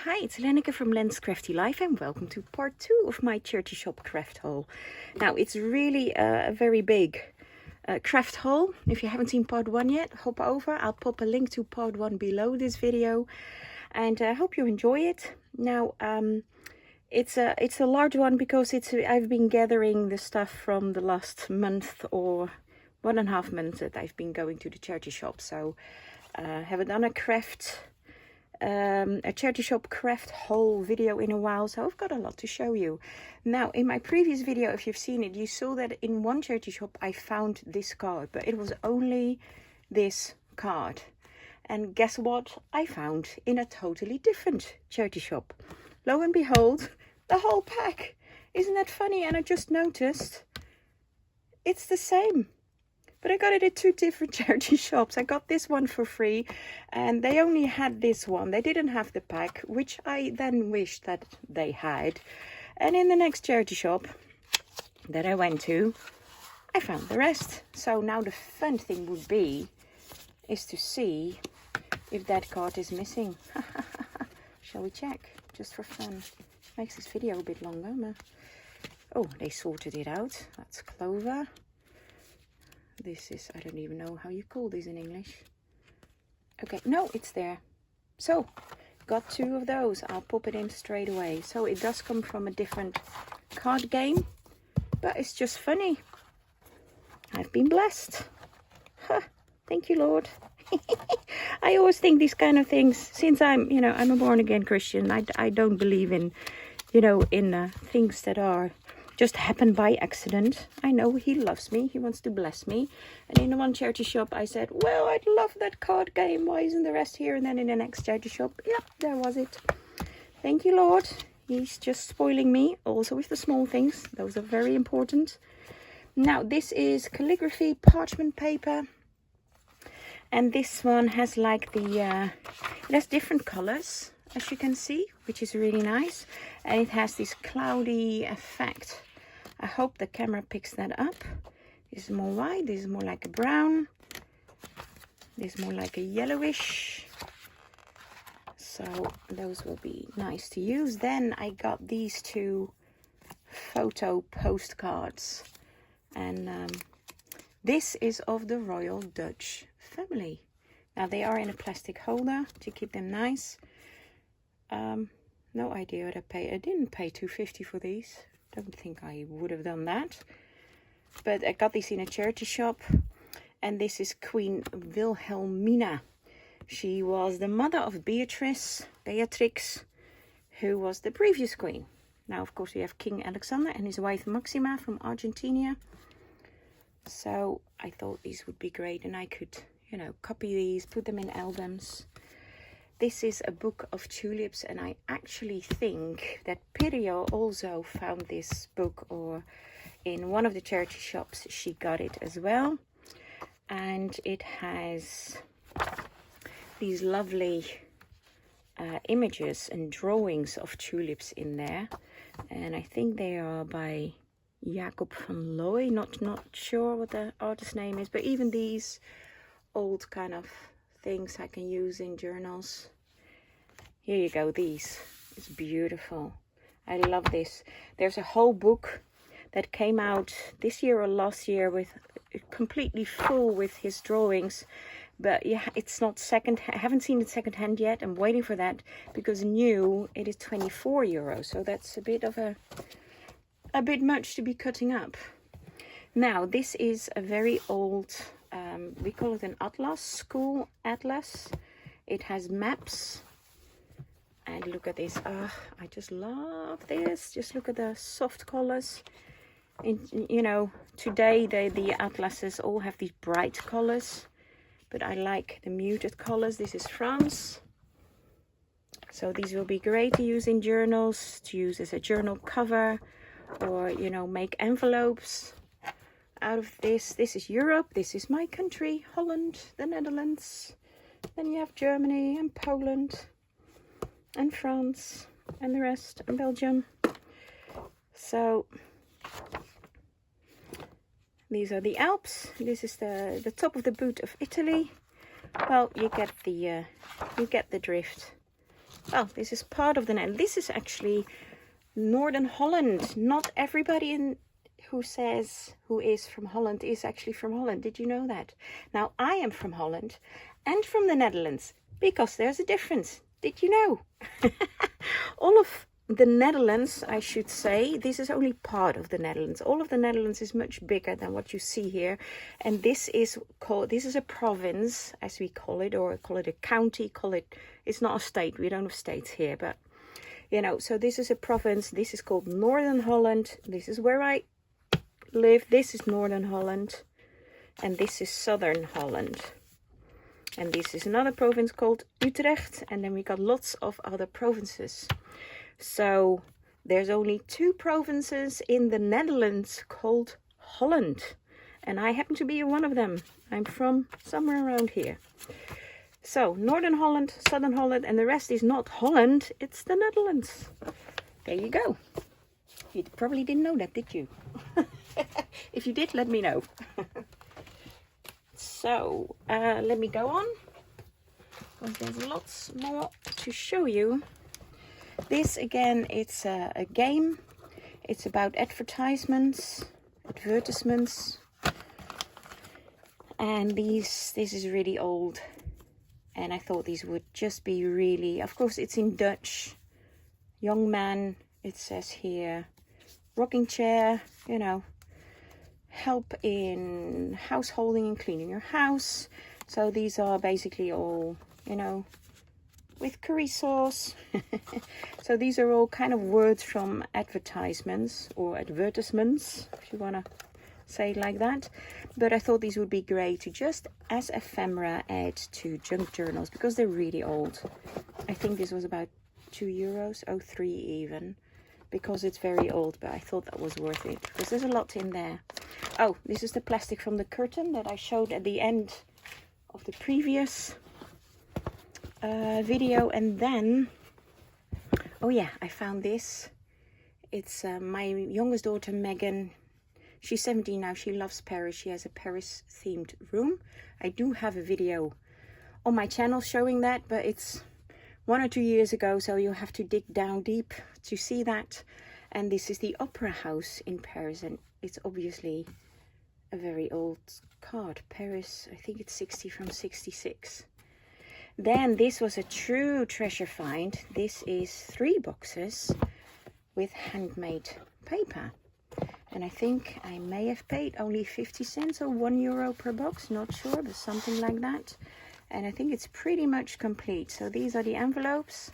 Hi, it's Lenneke from Len's Crafty Life and welcome to part 2 of my charity shop craft haul. Now, it's really a very big craft haul. If you haven't seen part 1 yet, hop over. I'll pop a link to part 1 below this video and I hope you enjoy it. Now, it's a large one because I've been gathering the stuff from the last month or 1.5 months that I've been going to the charity shop. So I haven't done a charity shop craft haul video in a while, so I've got a lot to show you. Now, in my previous video, if you've seen it, you saw that in one charity shop I found this card, but it was only this card. And guess what I found in a totally different charity shop? Lo and behold, the whole pack. Isn't that funny? And I just noticed it's the same. But I got it at 2 different charity shops. I got this one for free and they only had this one. They didn't have the pack, which I then wished that they had. And in the next charity shop that I went to, I found the rest. So now the fun thing would be is to see if that card is missing. Shall we check? Just for fun. Makes this video a bit longer. But... oh, they sorted it out. That's clover. This is, I don't even know how you call this in English. Okay, no, it's there. So, got 2 of those. I'll pop it in straight away. So it does come from a different card game, but it's just funny. I've been blessed. Huh, thank you, Lord. I always think these kind of things, since I'm a born-again Christian, I don't believe in, in things that are just happened by accident. I know he loves me. He wants to bless me. And in one charity shop, I said, well, I'd love that card game. Why isn't the rest here? And then in the next charity shop, yeah, there was it. Thank you, Lord. He's just spoiling me. Also with the small things. Those are very important. Now, this is calligraphy parchment paper. And this one has like it has different colors, as you can see, which is really nice. And it has this cloudy effect. I hope the camera picks that up. This is more white, this is more like a brown. This is more like a yellowish. So those will be nice to use. Then I got these 2 photo postcards. And this is of the Royal Dutch family. Now they are in a plastic holder to keep them nice. No idea what I paid. I didn't pay $2.50 for these. Don't think I would have done that. But I got these in a charity shop. And this is Queen Wilhelmina. She was the mother of Beatrix, who was the previous queen. Now, of course, we have King Alexander and his wife Maxima from Argentina. So I thought these would be great. And I could, copy these, put them in albums. This is a book of tulips, and I actually think that Pirjo also found this book, or in one of the charity shops she got it as well. And it has these lovely images and drawings of tulips in there. And I think they are by Jacob van Looy. Not sure what the artist's name is, but even these old kind of things I can use in journals. Here you go, these. It's beautiful. I love this. There's a whole book that came out this year or last year with completely full with his drawings. But yeah, it's not I haven't seen it secondhand yet. I'm waiting for that because new it is €24. So that's a bit much to be cutting up. Now, this is a very old, we call it an atlas, school atlas. It has maps. And look at this. I just love this. Just look at the soft colors. Today the atlases all have these bright colors. But I like the muted colors. This is France. So these will be great to use in journals, to use as a journal cover, or, make envelopes out of this. This is Europe. This is my country, Holland, the Netherlands. Then you have Germany and Poland. And France and the rest, and Belgium. So these are the Alps. This is the top of the boot of Italy. Well, you get the drift. well, this is part of the Netherlands. This is actually Northern Holland. Not everybody who is from Holland is actually from Holland. Did you know that? Now, I am from Holland and from the Netherlands because there's a difference. Did you know? All of the Netherlands, I should say, this is only part of the Netherlands. All of the Netherlands is much bigger than what you see here. And this is a province, as we call it, or call it a county, it's not a state. We don't have states here, but you know, so this is a province. This is called Northern Holland. This is where I live. This is Northern Holland. And this is Southern Holland. And this is another province called Utrecht. And then we got lots of other provinces. So there's only 2 provinces in the Netherlands called Holland. And I happen to be one of them. I'm from somewhere around here. So Northern Holland, Southern Holland, and the rest is not Holland. It's the Netherlands. There you go. You probably didn't know that, did you? If you did, let me know. So let me go on, because there's lots more to show you. This again, it's a game. It's about advertisements, and this is really old, and I thought these would just be really, of course it's in Dutch. Young man, it says here, rocking chair, you know, help in householding and cleaning your house. So these are basically all, you know, with curry sauce. So these are all kind of words from advertisements, or advertisements, if you want to say it like that. But I thought these would be great to just as ephemera add to junk journals, because they're really old. I think this was about €2, oh 3 even, because it's very old, but I thought that was worth it because there's a lot in there. Oh, this is the plastic from the curtain that I showed at the end of the previous video. And then, oh yeah, I found this. It's my youngest daughter Megan. She's 17 now. She loves Paris. She has a Paris themed room. I do have a video on my channel showing that, but it's 1 or 2 years ago, so you'll have to dig down deep to see that. And this is the Opera House in Paris, and it's obviously a very old card. Paris, I think it's 60 from 66. Then this was a true treasure find. This is 3 boxes with handmade paper. And I think I may have paid only 50 cents or €1 per box, not sure, but something like that. And I think it's pretty much complete. So these are the envelopes.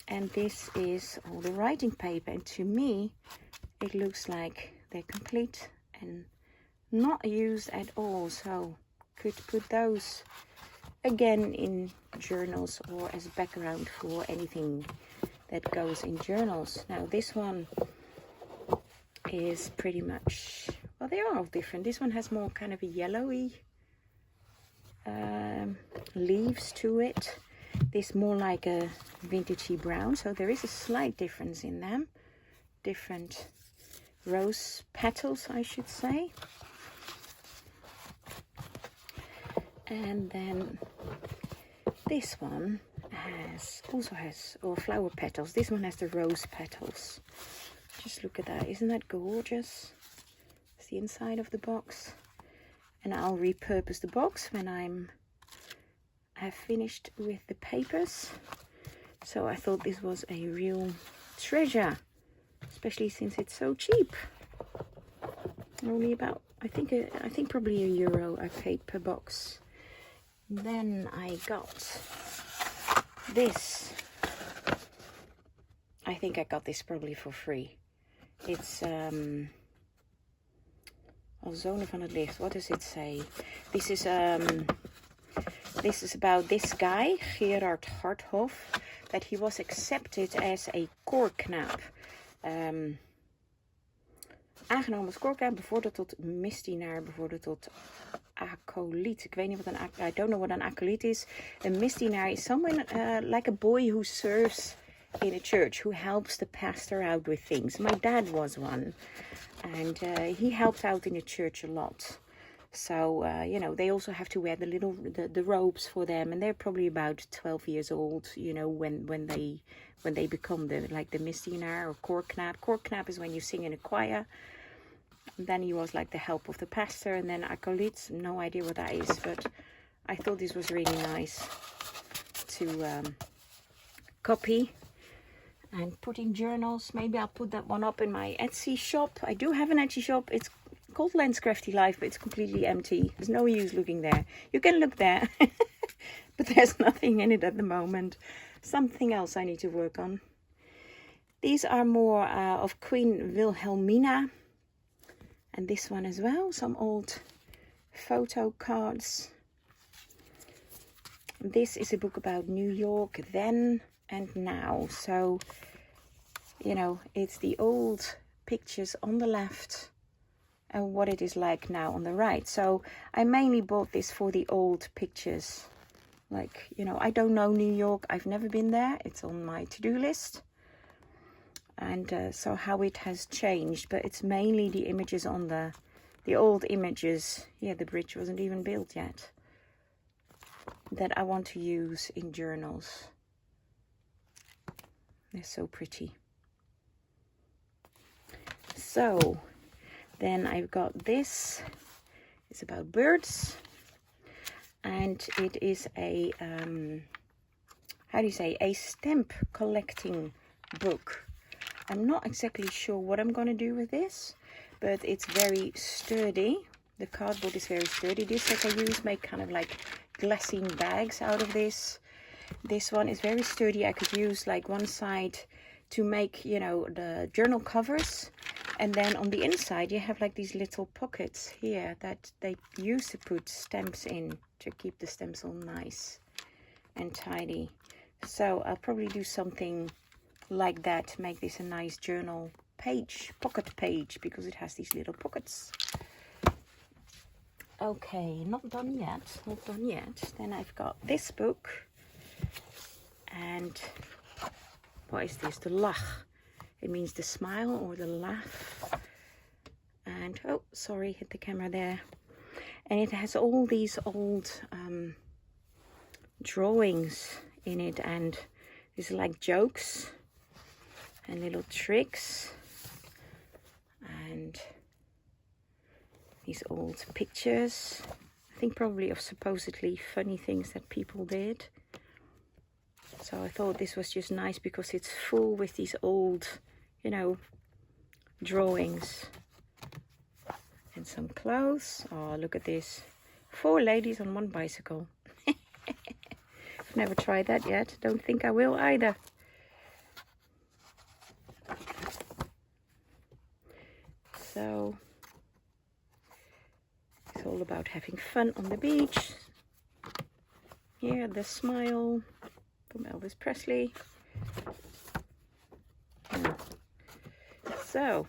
And this is all the writing paper. And to me, it looks like they're complete and not used at all. So could put those again in journals or as background for anything that goes in journals. Now this one is pretty much, well, they are all different. This one has more kind of a yellowy leaves to it. This more like a vintagey brown, so there is a slight difference in them. Different rose petals, I should say. And then this one also has flower petals. This one has the rose petals. Just look at that. Isn't that gorgeous? It's the inside of the box. And I'll repurpose the box when I've finished with the papers. So I thought this was a real treasure, especially since it's so cheap. Only about, I think probably €1 I paid per box. Then I got this. I think I got this probably for free. It's Zone van het Licht. What does it say? This is about this guy, Gerard Harthoff, that he was accepted as a koorknaap. Aangenomen als koorknaap, bevorderd tot misdienaar, bevorderd tot acolyt. Ik weet niet wat I don't know what an acolyt is. A misdienaar is someone like a boy who serves in a church, who helps the pastor out with things. My dad was one, and he helped out in the church a lot. So you know, they also have to wear the robes for them, and they're probably about 12 years old, you know, when they become the misdienaar or koorknaap. Koorknaap is when you sing in a choir. And then he was like the help of the pastor, and then acolytes, no idea what that is, but I thought this was really nice to copy and put in journals. Maybe I'll put that one up in my Etsy shop. I do have an Etsy shop. It's called Len's Crafty Life, but it's completely empty. There's no use looking there. You can look there, but there's nothing in it at the moment. Something else I need to work on. These are more of Queen Wilhelmina. And this one as well, some old photo cards. This is a book about New York then and now. So, you know, it's the old pictures on the left and what it is like now on the right. So I mainly bought this for the old pictures. Like, you know, I don't know New York. I've never been there. It's on my to-do list. And so how it has changed, but it's mainly the images on the old images. Yeah, the bridge wasn't even built yet, that I want to use in journals. They're so pretty. So then I've got this. It's about birds, and it is a how do you say, a stamp collecting book. I'm not exactly sure what I'm going to do with this, but it's very sturdy. The cardboard is very sturdy. This set I use make kind of like glassine bags out of this. This one is very sturdy. I could use like one side to make, you know, the journal covers. And then on the inside you have like these little pockets here that they used to put stamps in to keep the stamps all nice and tidy. So I'll probably do something like that, make this a nice journal page, pocket page, because it has these little pockets. Okay, not done yet. Then I've got this book, and what is this? The lach. It means the smile or the laugh. And oh, sorry, hit the camera there. And it has all these old drawings in it, and these are like jokes and little tricks, and these old pictures, I think probably of supposedly funny things that people did. So I thought this was just nice because it's full with these old, you know, drawings. And some clothes. Oh, look at this. 4 ladies on 1 bicycle. I've never tried that yet. Don't think I will either. So it's all about having fun on the beach. Here, the smile from Elvis Presley. So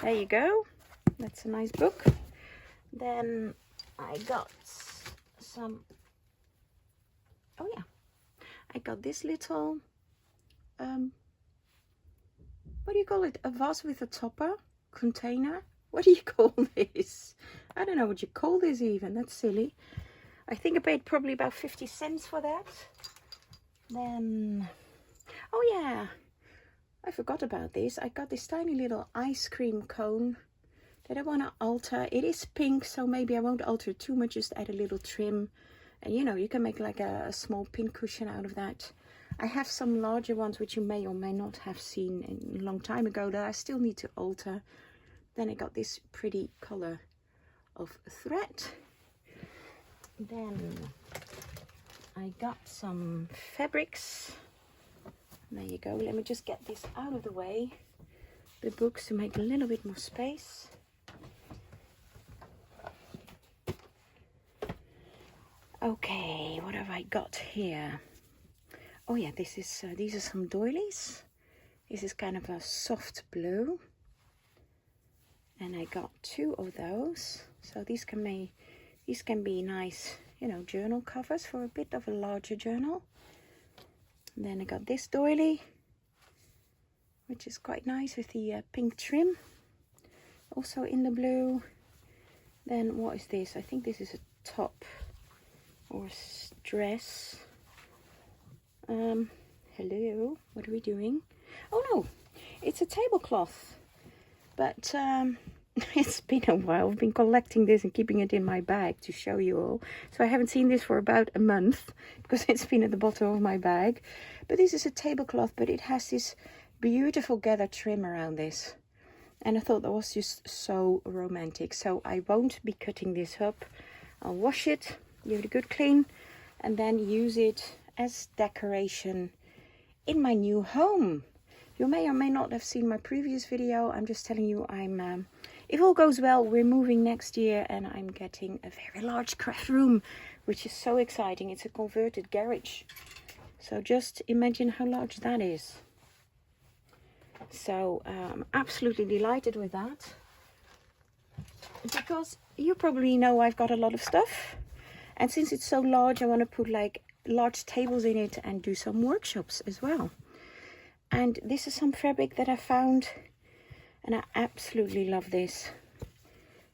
there you go. That's a nice book. Then I got some, oh yeah, I got this little what do you call it, a vase with a topper container. What do you call this? I don't know what you call this even. That's silly. I think I paid probably about 50 cents for that. Then, oh yeah, I forgot about this. I got this tiny little ice cream cone that I want to alter. It is pink, so maybe I won't alter too much, just add a little trim. And you know, you can make like a small pin cushion out of that. I have some larger ones which you may or may not have seen a long time ago that I still need to alter. Then I got this pretty color of thread. Then I got some fabrics. There you go. Let me just get this out of the way. The books, to make a little bit more space. Okay, what have I got here? Oh yeah, this is these are some doilies. This is kind of a soft blue, and I got 2 of those. So these can be nice, you know, journal covers for a bit of a larger journal. And then I got this doily, which is quite nice with the pink trim, also in the blue. Then what is this? I think this is a top or dress. Hello, what are we doing? Oh no, it's a tablecloth. But it's been a while. I've been collecting this and keeping it in my bag to show you all. So I haven't seen this for about a month because it's been at the bottom of my bag. But this is a tablecloth, but it has this beautiful gather trim around this. And I thought that was just so romantic. So I won't be cutting this up. I'll wash it, give it a good clean, and then use it as decoration in my new home. You may or may not have seen my previous video. I'm just telling you, if all goes well, we're moving next year and I'm getting a very large craft room, which is so exciting. It's a converted garage. So just imagine how large that is. So I'm absolutely delighted with that. Because you probably know I've got a lot of stuff. And since it's so large, I want to put like large tables in it and do some workshops as well. And this is some fabric that I found, and I absolutely love this.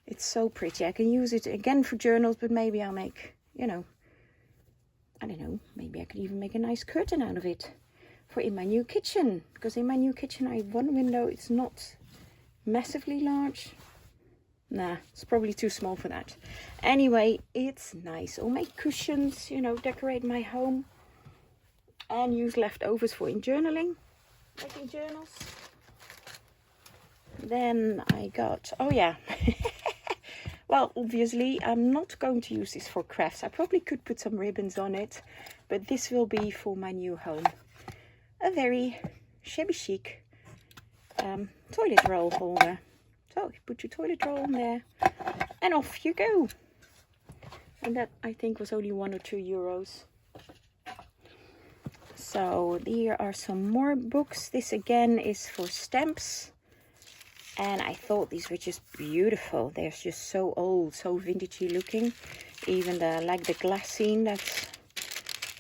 It's so pretty. I can use it again for journals, but maybe I'll make, you know, I don't know, maybe I could even make a nice curtain out of it for in my new kitchen. Because in my new kitchen I have one window, it's not massively large. Nah, it's probably too small for that. Anyway, it's nice. I'll make cushions, you know, decorate my home and use leftovers for in journaling. Making journals. Then I got, oh yeah, well, obviously I'm not going to use this for crafts. I probably could put some ribbons on it, but this will be for my new home. A very shabby chic toilet roll holder. So you put your toilet roll on there and off you go. And that I think was only €1 or €2. So here are some more books. This again is for stamps. And I thought these were just beautiful. They're just so old, so vintagey looking. Even like the glassine that's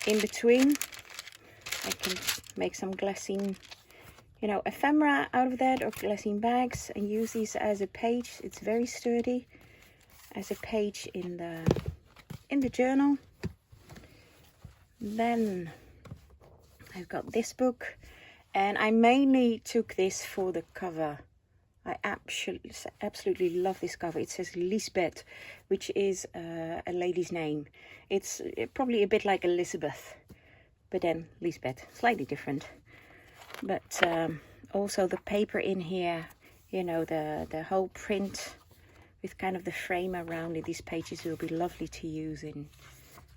in between. I can make some glassine, you know, ephemera out of that, or glassine bags, and use these as a page. It's very sturdy. As a page in the journal. Then I've got this book, and I mainly took this for the cover. I absolutely love this cover. It says Lisbeth, which is a lady's name. It's probably a bit like Elizabeth, but then Lisbeth, slightly different. But also the paper in here, you know, the whole print with kind of the frame around it. These pages will be lovely to use in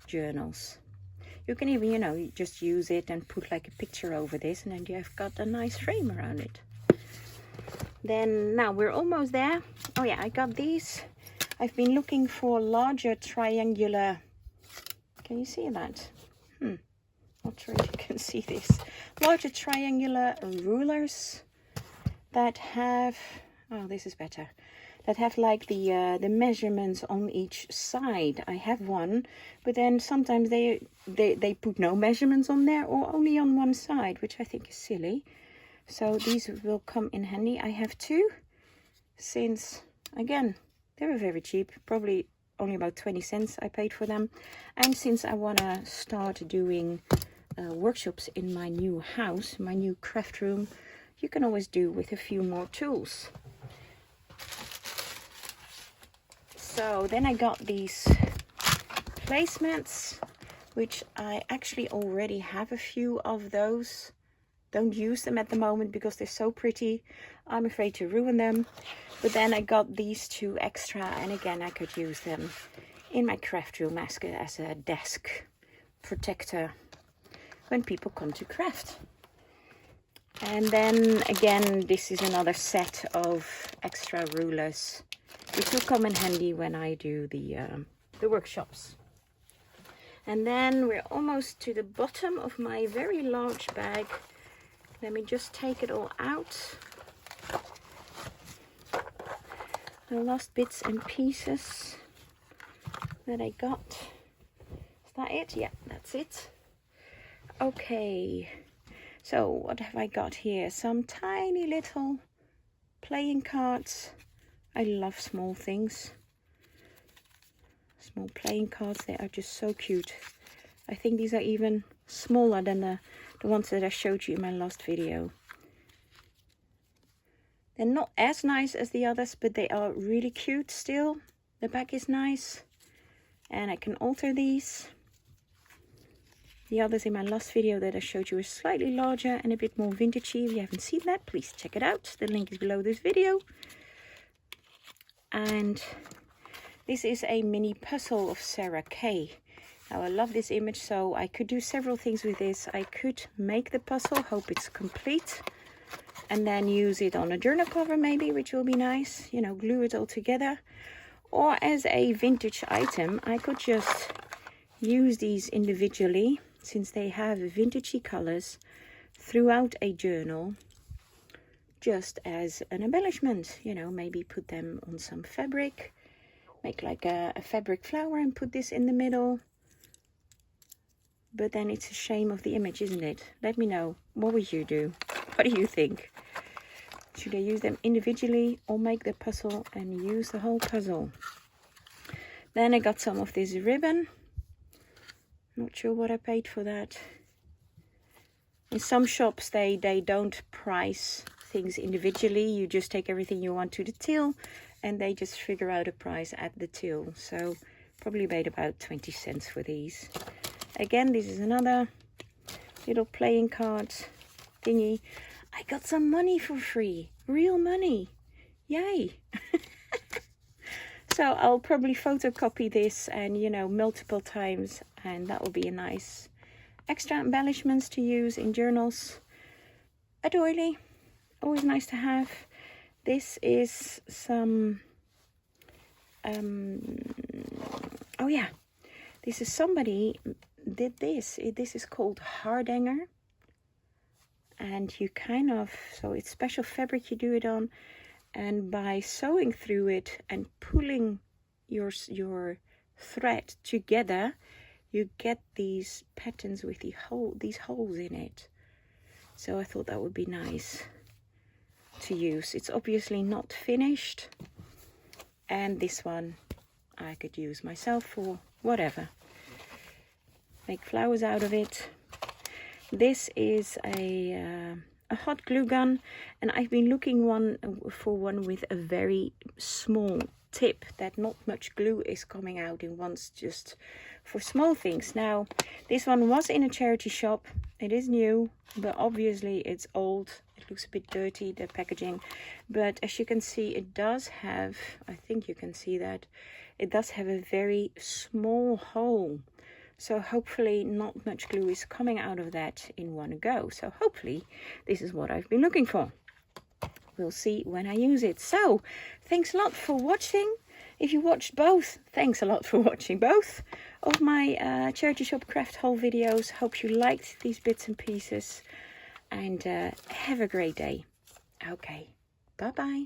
journals. You can even, you know, just use it and put like a picture over this, and then you've got a nice frame around it. Then now we're almost there. Oh yeah, I got these. I've been looking for larger triangular, can you see that? Not sure if you can see this. Larger triangular rulers that have, oh, this is better. That have like the measurements on each side. I have one, but then sometimes they put no measurements on there, or only on one side, which I think is silly. So these will come in handy. I have two, since again they were very cheap, probably only about 20 cents I paid for them. And since I want to start doing workshops in my new house, my new craft room, you can always do with a few more tools. So then I got these placemats, which I actually already have a few of those. Don't use them at the moment because they're so pretty. I'm afraid to ruin them. But then I got these two extra, and again I could use them in my craft room as a desk protector when people come to craft. And then again, this is another set of extra rulers, which will come in handy when I do the workshops. And then we're almost to the bottom of my very large bag. Let me just take it all out. The last bits and pieces that I got. Is that it? Yeah, that's it. Okay. So what have I got here? Some tiny little playing cards. I love small things. Small playing cards. They are just so cute. I think these are even smaller than the ones that I showed you in my last video. They're not as nice as the others, but they are really cute still. The back is nice. And I can alter these. The others in my last video that I showed you are slightly larger and a bit more vintagey. If you haven't seen that, please check it out. The link is below this video. And this is a mini puzzle of Sarah Kay. Now I love this image, so I could do several things with this. I could make the puzzle, hope it's complete, and then use it on a journal cover maybe, which will be nice. You know, glue it all together. Or as a vintage item, I could just use these individually, since they have vintagey colors, throughout a journal, just as an embellishment. You know, maybe put them on some fabric, make like a fabric flower and put this in the middle. But then it's a shame of the image, isn't it? Let me know. What would you do? What do you think? Should I use them individually or make the puzzle and use the whole puzzle? Then I got some of this ribbon. Not sure what I paid for that. In some shops they don't price things individually. You just take everything you want to the till and they just figure out a price at the till. So probably paid about 20 cents for these. Again, this is another little playing card thingy. I got some money for free. Real money. Yay. So I'll probably photocopy this and, you know, multiple times. And that will be a nice extra embellishments to use in journals. A doily. Always nice to have. This is some... oh yeah. This is somebody... did this. This is called hardanger, and you kind of, so it's special fabric you do it on, and by sewing through it and pulling your thread together, you get these patterns with these holes in it. So I thought that would be nice to use. It's obviously not finished, and this one I could use myself for whatever. Make flowers out of it. This is a hot glue gun, and I've been looking for one with a very small tip that not much glue is coming out in once, just for small things. Now this one was in a charity shop. It is new, but obviously it's old. It looks a bit dirty, the packaging, but as you can see, it does have, I think you can see that, it does have a very small hole. So hopefully not much glue is coming out of that in one go. So hopefully this is what I've been looking for. We'll see when I use it. So thanks a lot for watching. If you watched both, thanks a lot for watching both of my charity shop craft haul videos. Hope you liked these bits and pieces, and have a great day. Okay, bye bye.